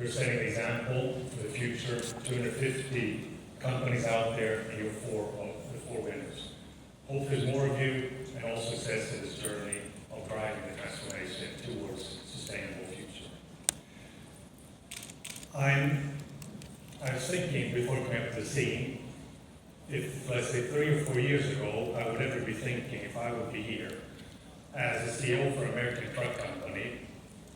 You're setting an example for the future. 250 companies out there, and you're the four winners. Hope there's more of you, and all success in this journey of driving the transformation towards a sustainable future. I was thinking before coming up to the scene, if, let's say, 3 or 4 years ago, I would ever be thinking if I would be here as a CEO for an American truck company,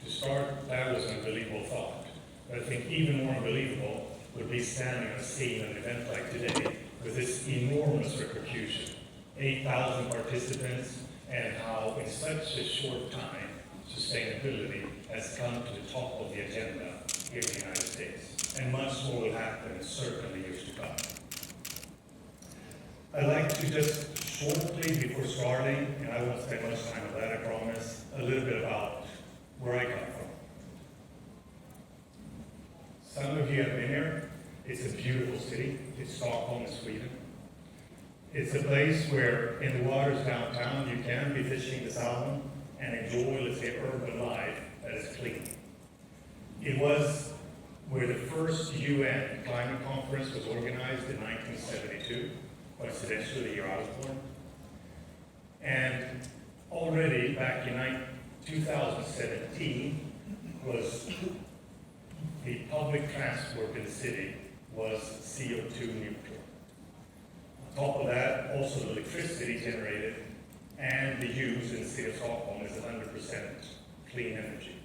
to start, that was an unbelievable thought. But I think even more unbelievable would be standing on a scene at an event like today with this enormous repercussion, 8,000 participants, and how in such a short time, sustainability has come to the top of the agenda here in the United States. And much more will happen in certainly years to come. I'd like to just shortly, before starting, and I won't spend much time on that, I promise, a little bit about where I come from. Some of you have been here. It's a beautiful city. It's Stockholm in Sweden. It's a place where in the waters downtown you can be fishing the salmon and enjoy, let's say, urban life that is clean. It was where the first UN climate conference was organized in 1972, coincidentally the year I was born. And already back in 2017 was the public transport in the city was CO2 neutral. On top of that, also the electricity generated and the use in the city of Stockholm is 100% clean energy.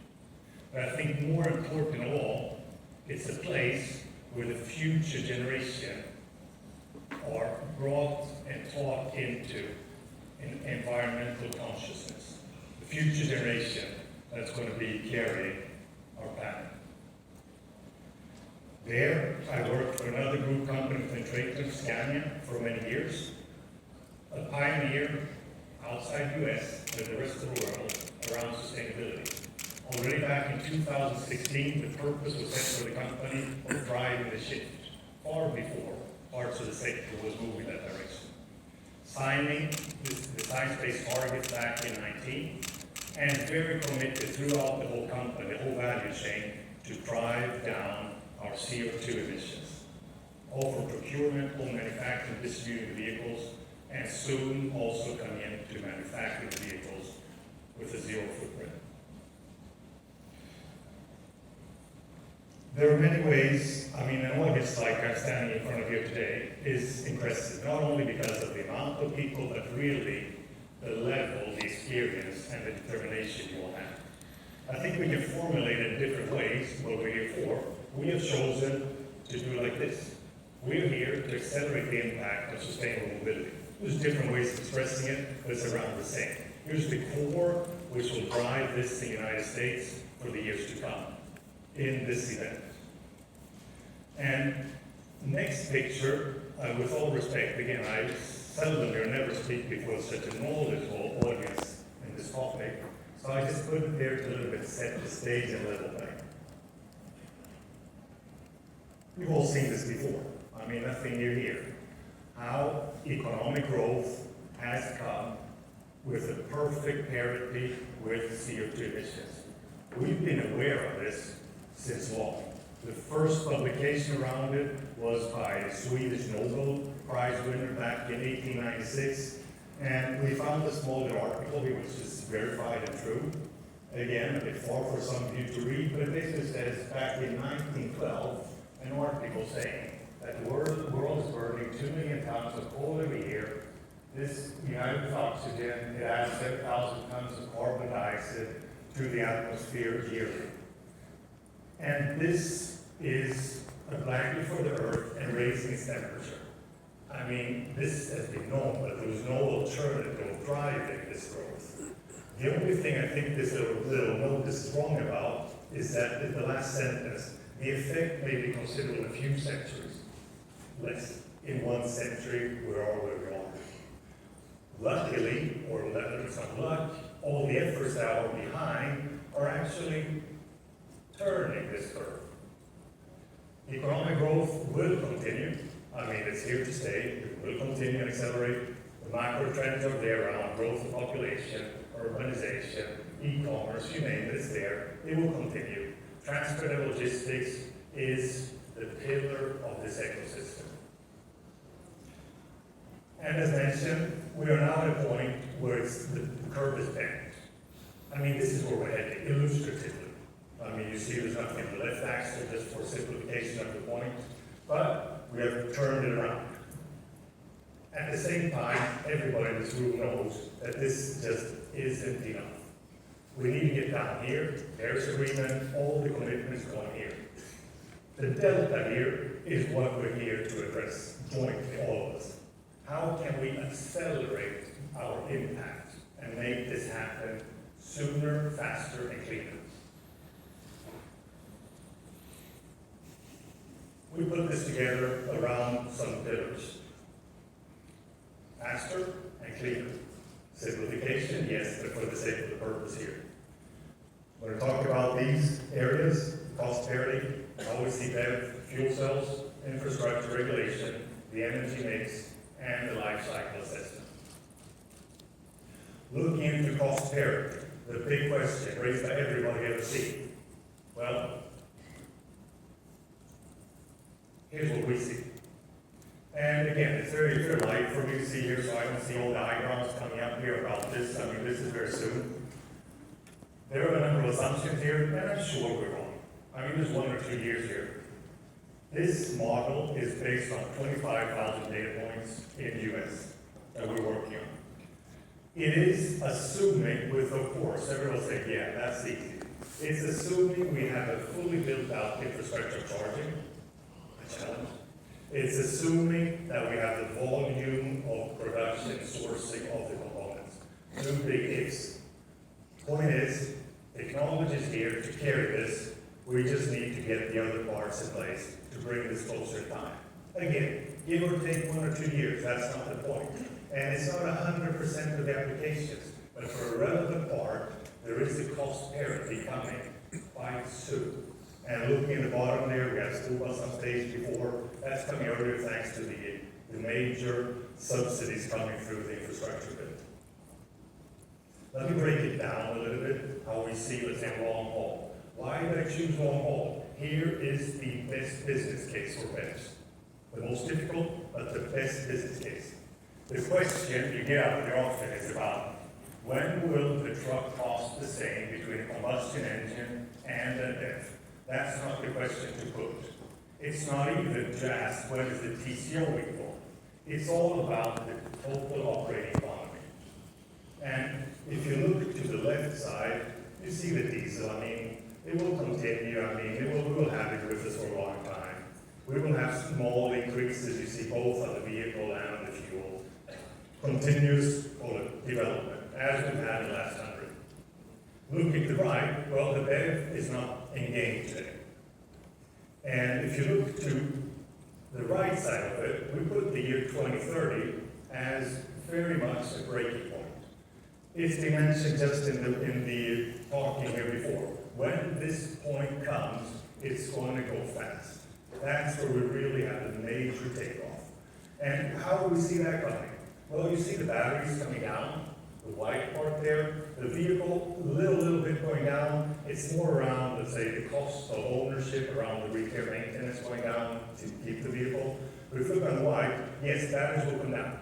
But I think more important of all, it's a place where the future generation are brought and taught into environmental consciousness. The future generation that's going to be carrying our planet. There, I worked for another group company within Traton, Scania, for many years. A pioneer outside US and the rest of the world around sustainability. Already back in 2016, the purpose was set for the company of driving the shift, far before parts of the sector was moving that direction. Signing the science-based targets back in 2019, and very committed throughout the whole company, the whole value chain, to drive down our CO2 emissions. All from procurement, home manufacturing, distributing vehicles, and soon also coming into manufacturing vehicles with a zero footprint. There are many ways, an audience like I'm standing in front of you today is impressive, not only because of the amount of people, but really the level, the experience, and the determination you all have. I think we can formulate it in different ways what we're here for. We have chosen to do like this. We're here to accelerate the impact of sustainable mobility. There's different ways of expressing it, but it's around the same. Here's the core, which will drive this in the United States for the years to come in this event. And next picture, with all respect, again, I seldom or never speak before such a knowledgeable audience in this topic, so I just put it there to a little bit set the stage and level thing. You've all seen this before. Nothing new here. How economic growth has come with a perfect parity with CO2 emissions. We've been aware of this since long. The first publication around it was by a Swedish Nobel Prize winner back in 1896, and we found a small article which is verified and true. Again, a bit far for some of you to read, but it basically says back in 1912, an article saying that the world is burning 2 million tons of coal every year. This united with oxygen, it adds 7,000 tons of carbon dioxide to the atmosphere yearly. And this is a blanket for the Earth and raising its temperature. This has been known, but there was no alternative of driving this growth. The only thing I think this little note is wrong about is that in the last sentence, the effect may be considerable in a few centuries. Less in 1 century, we are where we are. Luckily, or with some luck, all the efforts that are behind are actually turning this curve. Economic growth will continue. It's here to stay. It will continue and accelerate. The macro trends are there around growth of population, urbanization, e-commerce, you name it, it's there. It will continue. transport and logistics is the pillar of this ecosystem. And as mentioned, we are now at a point where the curve is bent. I mean, this is where we're heading, illustratively. I mean, you see there's nothing on the left axis just for simplification of the point, but we have turned it around. At the same time, everybody in this room knows that this just isn't enough. We need to get down here, Paris Agreement, all the commitments going here. The delta here is what we're here to address jointly, all of us. How can we accelerate our impact and make this happen sooner, faster, and cleaner? We put this together around some pillars. Faster and cleaner. Simplification, yes, but for the sake of the purpose here. We're going to talk about these areas: cost parity, how we see BEV, fuel cells, infrastructure regulation, the energy mix, and the life cycle assessment. Looking into cost parity, the big question raised by everybody ever seen. Well, here's what we see. And again, it's very light for me to see here, so I don't see all the diagrams coming up here about this. I mean, this is very soon. There are a number of assumptions here, and I'm sure we're wrong. I mean, there's 1 or 2 years here. This model is based on 25,000 data points in the US that we're working on. It is assuming, with of course, everyone will say, yeah, that's easy. It's assuming we have a fully built out infrastructure charging, a challenge. It's assuming that we have the volume of production sourcing of the components. 2 big ifs. Point is, technology is here to carry this. We just need to get the other parts in place to bring this closer in time. Again, give or take 1 or 2 years, that's not the point. And it's not 100% of the applications, but for a relevant part, there is a cost parity coming quite soon. And looking at the bottom there, we have school bus on stage before. That's coming earlier thanks to the major subsidies coming through the infrastructure bill. Let me break it down a little bit, how we see, let's say, long haul. Why did I choose long haul? Here is the best business case for BEVs. The most difficult, but the best business case. The question you get out of the auction is about when will the truck cost the same between a combustion engine and a BEV? That's not the question to put. It's not even to ask when is the TCO equal. It's all about the total operating economy. And if you look to the left side, you see the diesel. I mean, it will continue. I mean, we will have it with us for a long time. We will have small increases, you see, both on the vehicle and on the fuel. Continuous development, as we've had in the last 100. Looking to the right, well, the BEV is not in game today. And if you look to the right side of it, we put the year 2030 as very much a breaking point. It's been mentioned just in the talking here before. When this point comes, it's going to go fast. That's where we really have a major takeoff. And how do we see that coming? Well, you see the batteries coming down, the white part there, the vehicle a little bit going down. It's more around, let's say, the cost of ownership, around the repair maintenance going down to keep the vehicle. But if you look on the white, yes, batteries will come down.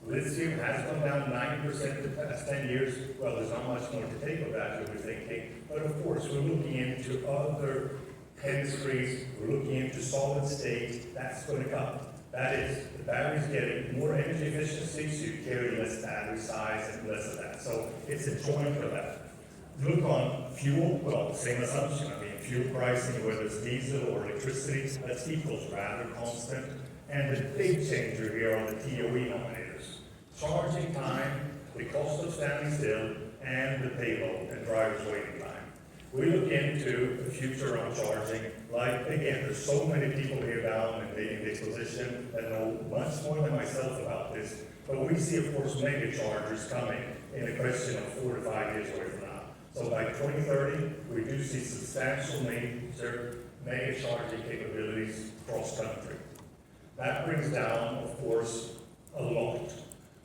Lithium has come down 9% in the past 10 years. Well, there's not much more to take of that, we're thinking. But of course, we're looking into other chemistries, we're looking into solid state, that's going to come. That is, the battery's getting more energy efficiency, so you carry less battery size and less of that. So it's a joint of that. Look on fuel, well, same assumption. I mean, fuel pricing, whether it's diesel or electricity, that equals rather constant. And the big changer here on the TOE nominators. Charging time, the cost of standing still, and the payload and driver's waiting time. We look into the future on charging, like, again, there's so many people here down in the exposition that know much more than myself about this, but we see, of course, mega chargers coming in a question of 4 to 5 years away from now. So by 2030, we do see substantial major mega charging capabilities across country. That brings down, of course, a lot.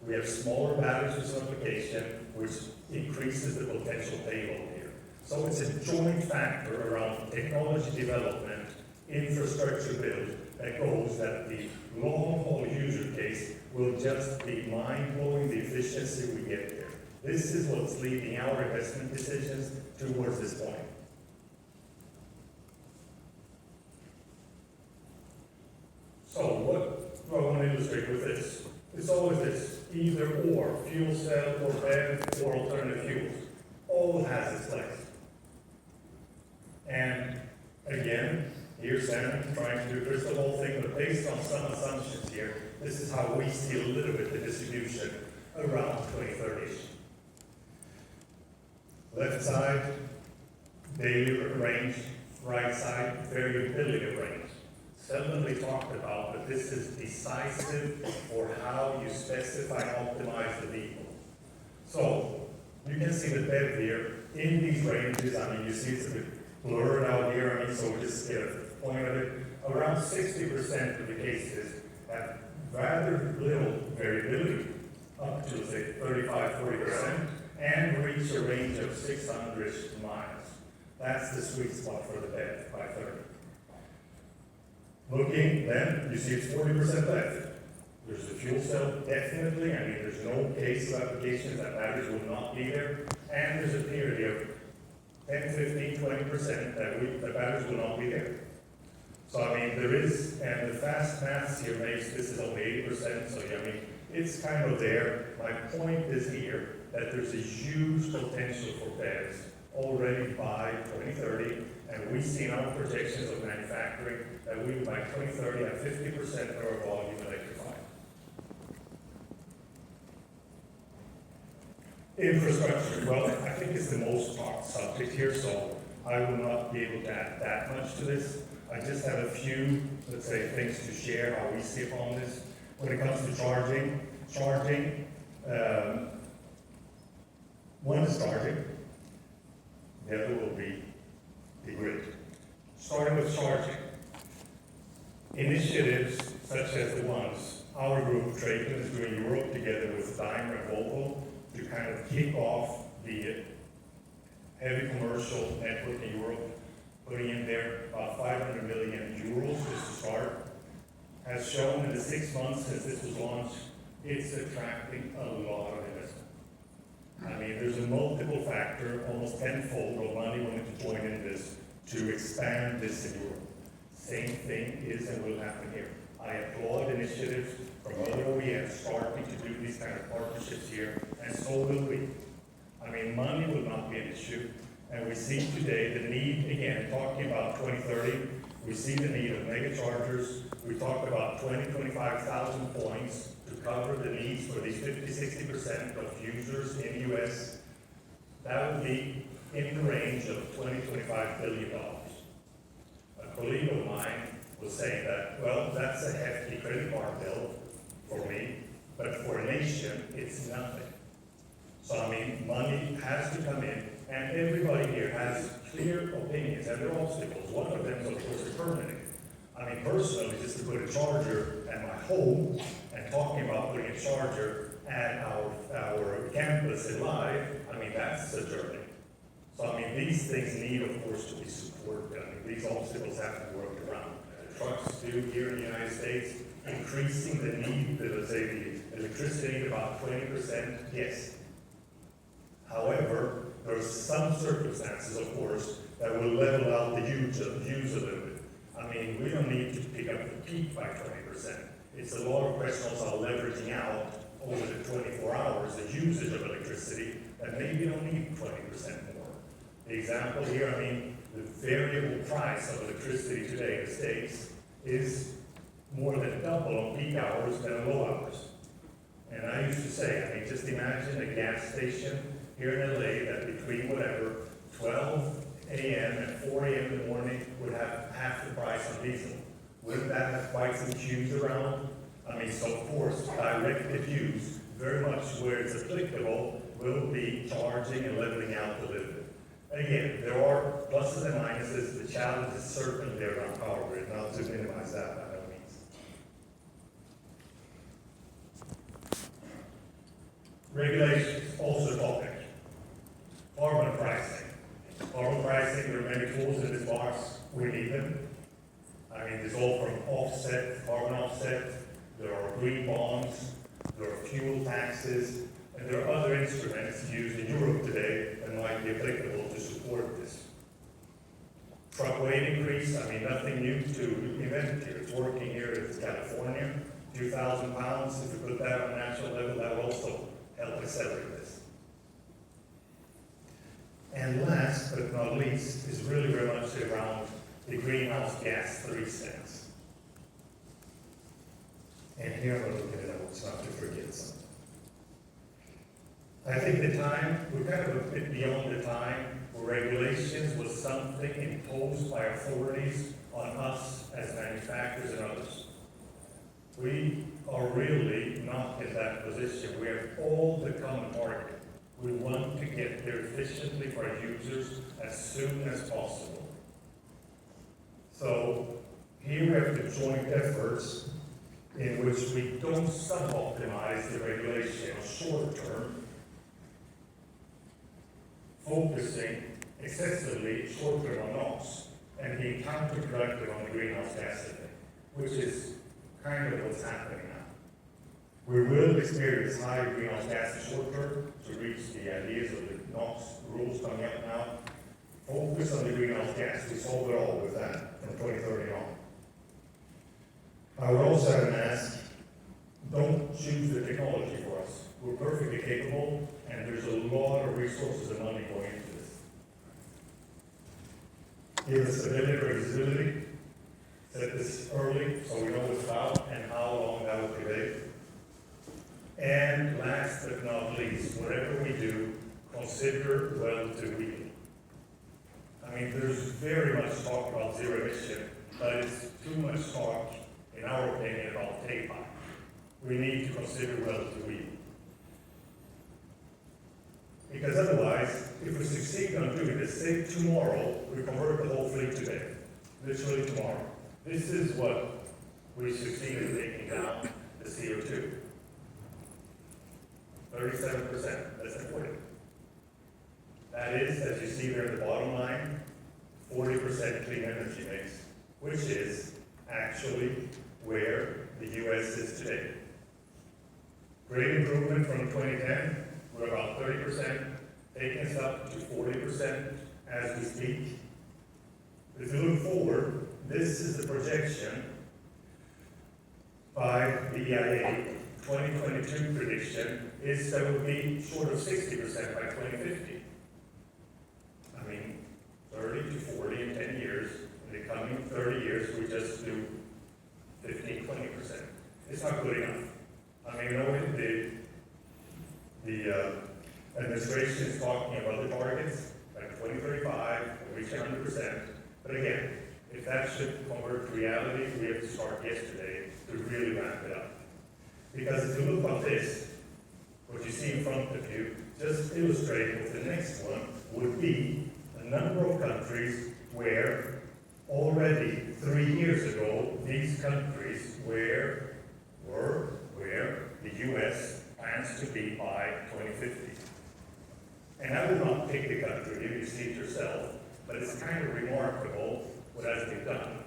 We have smaller batteries for simplification, which increases the potential payload here. So it's a joint factor around technology development, infrastructure build, that goes that the long-haul user case will just be mind-blowing the efficiency we get there. This is what's leading our investment decisions towards this point. So what do I want to illustrate with this? It's always this, either or, fuel cell or BEV or alternative fuels. All has its place. And again, here's Sam trying to do a crystal ball thing, but based on some assumptions here, this is how we see a little bit the distribution around 2030. Left side, daily range, right side, variability of range. Seldomly talked about, but this is decisive for how you specify and optimize the vehicle. So, you can see the BEV here in these ranges. I mean, you see it's a bit blurred out here, I mean, so we just get a point of it. Around 60% of the cases have rather little variability, up to say 35-40%, and reach a range of 600 miles. That's the sweet spot for the BEV by 30. Looking then, you see it's 40% left. There's the fuel cell, definitely. I mean, there's no case of applications that batteries will not be there. And there's a period of 10, 15, 20% that the batteries will not be there. So, I mean, there is, and the fast maths here makes this is only 80%, so, I mean, it's kind of there. My point is here that there's a huge potential for BEVs already by 2030, and we see in our projections of manufacturing that we will by 2030 have 50% of our volume electrified. Infrastructure, well, I think it's the most talked subject here, so I will not be able to add that much to this. I just have a few, let's say, things to share how we see upon this. When it comes to charging, one is charging, the other will be the grid. Starting with charging, initiatives such as the ones our group, Traton, is doing in Europe together with Daimler and Volvo to kind of kick off the heavy commercial network in Europe, putting in there about 500 million euros just to start, has shown in the 6 months since this was launched, it's attracting a lot of investment. I mean, there's a multiple factor, almost tenfold of money wanting to join in this to expand this in Europe. Same thing is and will happen here. I applaud initiatives from other OEMs starting to do these kind of partnerships here, and so will we. I mean, money will not be an issue, and we see today the need, again, talking about 2030, we see the need of mega chargers. We talked about 25,000 points to cover the needs for these 50-60% of users in the US. That would be in the range of $20-25 billion. A colleague of mine was saying that, well, that's a hefty credit card bill for me, but for a nation, it's nothing. So, I mean, money has to come in, and everybody here has clear opinions, and there are obstacles. One of them is, of course, the permitting. I mean, personally, just to put a charger at my home, and talking about putting a charger at our campus in Live, I mean, that's a journey. So, I mean, these things need, of course, to be supported. I mean, these obstacles have to work around. Trucks do here in the United States, increasing the need, let's say the electricity about 20%, yes. However, there are some circumstances, of course, that will level out the use a little bit. I mean, we don't need to pick up the peak by 20%. It's a lot of questions on leveraging out over the 24 hours the usage of electricity that maybe you don't need 20% more. The example here, I mean, the variable price of electricity today in the States is more than double on peak hours than on low hours. And I used to say, I mean, just imagine a gas station here in LA that between whatever, 12 a.m. and 4 a.m. in the morning would have half the price on diesel. Wouldn't that have quite some queues around? I mean, so of course, directed use, very much where it's applicable, will be charging and leveling out a little bit. Again, there are pluses and minuses. The challenge is certainly there around power grid, not to minimize that by no means. Regulations, also a topic. Carbon pricing. Carbon we need them. I mean, there's all from offset, carbon offset, there are green bonds, there are fuel taxes, and there are other instruments used in Europe today that might be applicable to support this. Truck weight increase, I mean, nothing new to invent here. It's working here in California, 2,000 pounds. If we put that on a national level, that will also help accelerate this. And last but not least is really very much around the greenhouse gas 3 cents. And here I'm going to look at the notes, not to forget something. I think the time, we're kind of a bit beyond the time where regulations was something imposed by authorities on us as manufacturers and others. We are really not in that position. We have all the common market. We want to get there efficiently for our users as soon as possible. So here we have the joint efforts in which we don't sub-optimize the regulation short term, focusing excessively short term on NOx and being counterproductive on the greenhouse gas effect, which is kind of what's happening now. We will experience high greenhouse gas in short term to reach the ideas of the NOx rules coming up now. Focus on the greenhouse gas. We solve it all with that from 2030 on. I would also have an ask, don't choose the technology for us. We're perfectly capable, and there's a lot of resources and money going into this. Give us stability, predictability, set this early so we know what's about and how long that will take. And last but not least, whatever we do, consider well-to-wheel. I mean, there's very much talk about zero emission, but it's too much talk, in our opinion, about takeoff. We need to consider well-to-wheel. Because otherwise, if we succeed on doing this, say tomorrow, we convert the whole fleet today, literally tomorrow. This is what we succeeded in taking down the CO2. 37%, that's important. That is, as you see there in the bottom line, 40% clean energy mix, which is actually where the US is today. Great improvement from 2010, we're about 30%, taking us up to 40% as we speak. If you look forward, this is the projection by the EIA. 2022 prediction is that we'll be short of 60% by 2050. I mean, 30 to 40 in 10 years. In the coming 30 years, we just do 15, 20%. It's not good enough. I mean, the administration is talking about the targets by 2035, reach 100%. But again, if that should convert to reality, we have to start yesterday to really ramp it up. Because if you look at this, what you see in front of you, just illustrating what the next one would be a number of countries where already 3 years ago, these countries were where the US plans to be by 2050. And I will not pick the country, you see it yourself, but it's kind of remarkable what has been done.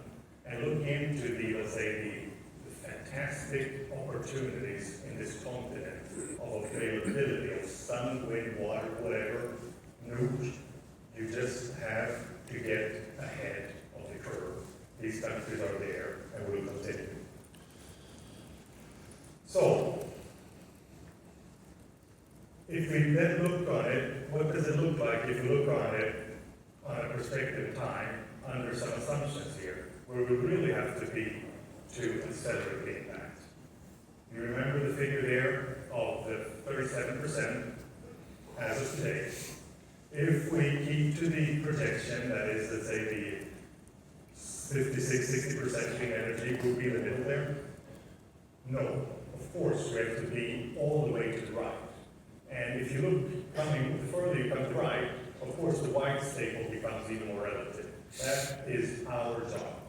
And look into the, let's say, the fantastic opportunities in this continent of availability of sun, wind, water, whatever, nuke. You just have to get ahead of the curve. These countries are there and will continue. So, if we then look on it, what does it look like if you look on it on a perspective of time under some assumptions here, where we really have to be to accelerate the impact? You remember the figure there of the 37% as of today. If we keep to the projection, that is, let's say the 56-60% clean energy, will be in the middle there? No. Of course, we have to be all the way to the right. And if you look, the further you come to the right, of course the white staple becomes even more relative. That is our job.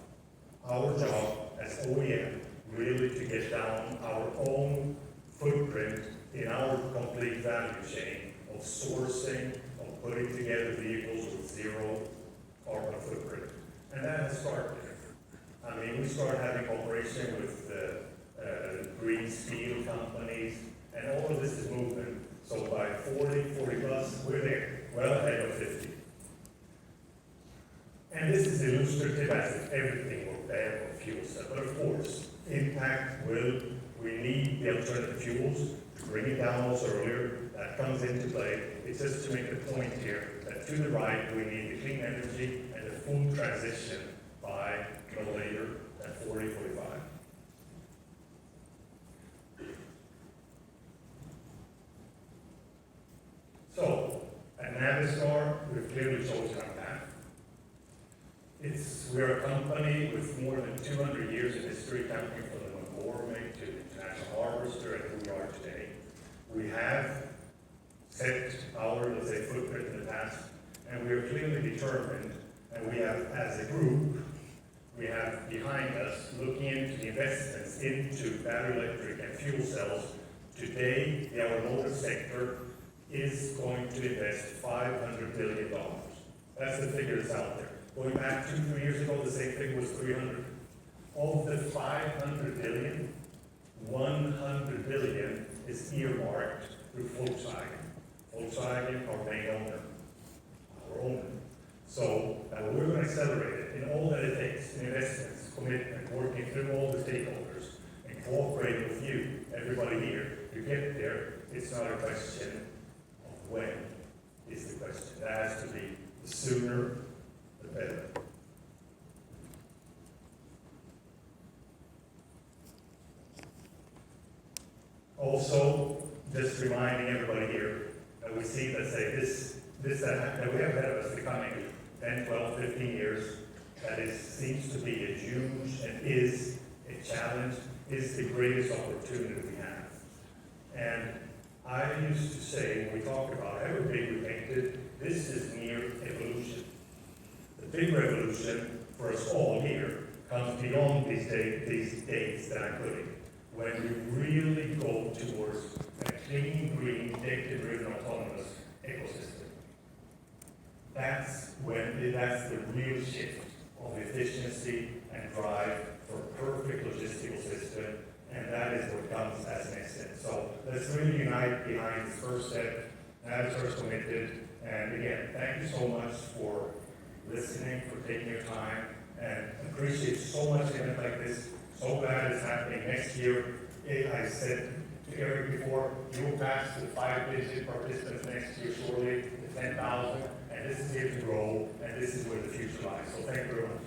Our job as OEM, really to get down our own footprint in our complete value chain of sourcing, of putting together vehicles with zero carbon footprint. And that has started. I mean, we started having cooperation with green steel companies, and all of this is moving. So by 40 plus, we're there, well ahead of 50. And this is illustrative as if everything were bad or fuel cell. But of course, impact will, we need the alternative fuels to bring it down also earlier. That comes into play. It's just to make the point here that to the right, we need the clean energy and the full transition by no later than 45. So, at Navistar, we've clearly chosen our path. We're a company with more than 200 years of history, counting from the McCormick to the International Harvester and who we are today. We have set our, let's say, footprint in the past, and we are clearly determined, and we have, as a group, we have behind us looking into the investments into battery electric and fuel cells. Today, the automotive sector is going to invest $500 billion. That's the figure that's out there. Going back 2-3 years ago, the same figure was 300. Of the 500 billion, 100 billion is earmarked through Volkswagen. Volkswagen, our main owner, our owner. So we're going to accelerate it in all that it takes, in investments, commitment, working through all the stakeholders, and cooperating with you, everybody here, to get there. It's not a question of when, is the question. It has to be the sooner, the better. Also, just reminding everybody here that we see, let's say, that we have ahead of us the coming 10, 12, 15 years, seems to be a huge and is a challenge, is the greatest opportunity we have. And I used to say, when we talk about however big we painted, this is near evolution. The big revolution for us all here comes beyond these dates that I'm putting. When we really go towards a clean, green, data-driven, autonomous ecosystem. That's the real shift of efficiency and drive for a perfect logistical system, and that is what comes as next step. So let's really unite behind this first step. Navistar is committed, and again, thank you so much for listening, for taking your time, and appreciate so much event like this. So glad it's happening next year. I said to Eric before, you will pass the 5-digit participants next year, surely, the 10,000, and this is here to grow, and this is where the future lies. So thank you very much.